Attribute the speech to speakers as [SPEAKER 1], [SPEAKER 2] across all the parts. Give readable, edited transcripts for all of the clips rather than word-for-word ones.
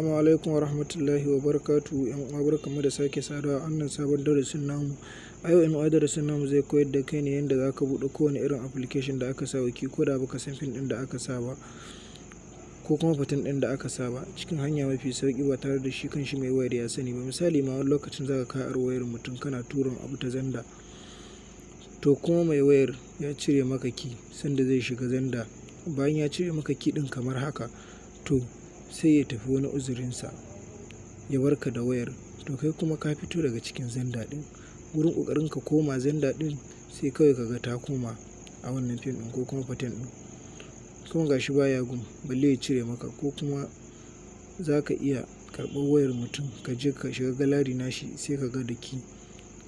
[SPEAKER 1] Assalamu alaikum wa rahmatullahi wa barakatuhu. ‘Yan uwa barkanmu da sake saduwa a wannan sabon darasin namu. A yau ‘yan uwa darasin namu zai koyar da kai ne yadda za ka buɗe kowane irin application da aka sa wa key ko da baka san pin ɗin da aka sa ba ko kuma button ɗin da aka sa ba cikin hanya mafi sauƙi ba tare da shi kanshi mai wayar ya sani ba. Misali ma wani lokacin za ka kai wayar mutum kana turin abu ta zanda, to kuma mai wayar ya cire maka key sanda zai shiga zanda. Bayan ya cire maka key ɗin kamar haka, to sai ya tafi wani uzurinsa ya barka da wayar. To kai kuma ka fito daga cikin zanda ɗin, wurin ƙoƙarin ka koma zanda ɗin sai kawai ka ga ta koma a wannan pin ɗin ko kuma button ɗin, kuma gashi baya gun balle ya cire maka. Ko kuma za ka iya karɓar wayar mutum ka je ka shiga gallery nashi sai ka ga da key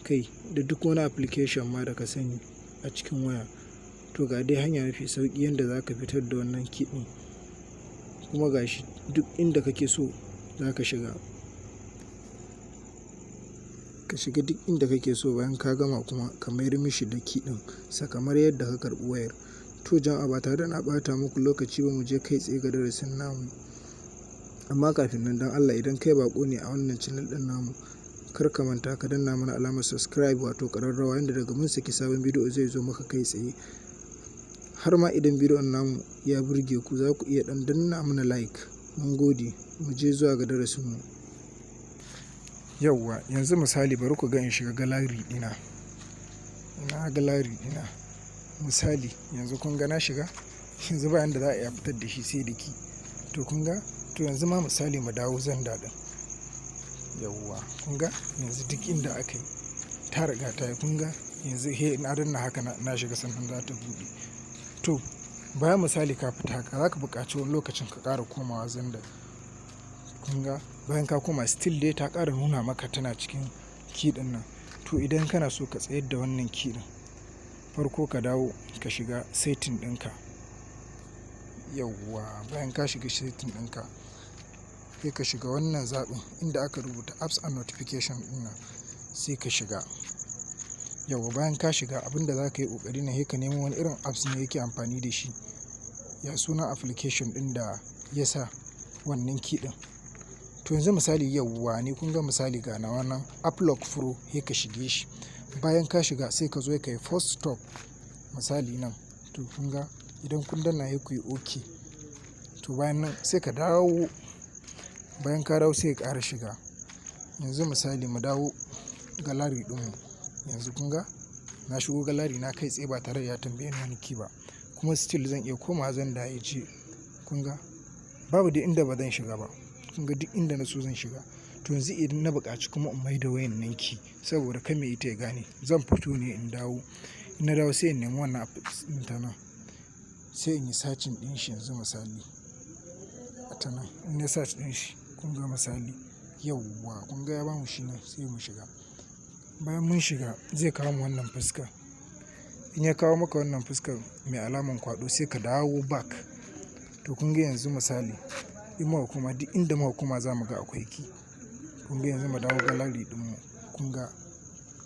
[SPEAKER 1] kai da duk wani application ma da ka sani a cikin waya. To ga dai hanya mafi sauƙi yadda za ka fitar da wannan key ɗin, kuma gashi duk inda kake so za ka shiga duk inda kake so. Bayan ka gama kuma ka mayar mishi da key ɗin sa kamar yadda ka karɓi wayar. To jama'a, ba tare da na ɓata muku lokaci ba, mu je kai tsaye ga darasin namu. Amma kafin nan, dan Allah, idan kai baƙo ne a wannan channel ɗin namu, kar ka manta ka danna mana alamar subscribe wato ƙararrawa, yanda daga mun saki sabon bidiyo zai zo maka kai tsaye. Har ma idan bidiyon namu ya burge ku, za ku iya ɗan danna mana like. Mun gode. Mu je zuwa ga darasinmu. Yawwa, yanzu misali bari ku ga in shiga gallery ɗina. Ina gallery ɗina. Misali yanzu kun ga na shiga, yanzu bayan da za a iya fitar da shi sai da key. To kun ga, to yanzu ma misali mu dawo zanda ɗin. Yawwa, kun ga yanzu duk inda aka yi ta riga ta yi. Kun ga yanzu na danna haka na shiga sannan za ta buɗe. To bayan misali ka fita haka, za ka buƙaci wani lokacin ka ƙara komawa zanda. Kun ga bayan ka koma still dai ta ƙara nuna maka tana cikin key ɗin nan. To idan kana so ka tsayar da wannan key ɗin, farko ka dawo ka shiga setting ɗinka. Yawwa, bayan ka shiga setting ɗinka sai ka shiga wannan zaɓin inda aka rubuta apps and notification ɗin nan, sai ka shiga. Yawwa, bayan ka shiga, abinda za ka yi ƙoƙari ne sai ka nemo wani irin apps ne yake amfani da shi, ya sunan application ɗin da ya sa wannan key ɗin. To yanzu misali, yawwa ni kun ga misali ga na wannan Uplock Pro, sai ka shige shi. Bayan ka shiga sai ka zo ka yi force stop misali nan. To kun ga idan kun danna sai ku yi OK. To bayan nan sai ka dawo, bayan ka dawo sai ka ƙara shiga. Yanzu misali mu dawo gallery ɗinmu. Yanzu kun ga na shigo gallery na kai tsaye ba tare da ya tambaye ni wani key ba, kuma still zan iya komawa zanda ya ce. Kun ga babu dai inda ba zan shiga ba. Kun ga duk inda na so zan shiga. To yanzu idan na buƙaci kuma in maida wayan nan key saboda kan me ita ya gane, zan fito ne in dawo. In na dawo sai in nemi wannan app ɗin ta nan, sai in yi searching ɗin shi. Yanzu misali ta nan in na search ɗin shi, kun ga misali, yawwa kun ga ya bamu shi nan, sai mu shiga. Bayan mun shiga zai kawo mu wannan fuska. In ya kawo maka wannan fuskar mai alaman kwaɗo, sai ka dawo back. To kun ga yanzu misali in muka koma, duk inda muka koma za mu ga akwai key. Kun ga yanzu mu dawo gallery ɗinmu. Kun ga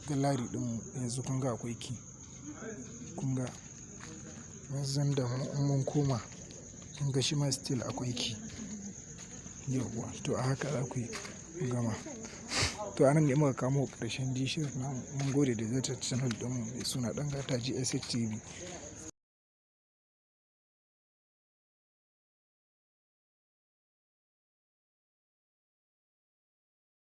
[SPEAKER 1] gallery ɗinmu yanzu kun ga akwai key. Kun ga yanzu zanda mun koma, kun ga shi ma still akwai key. Yawwa, to a haka za ku yi gama. To anan ne muka kamo ƙarshen shirin namu. Mun gode da ziyartar channel ɗinmu mai suna Ɗan Gata GSH TV.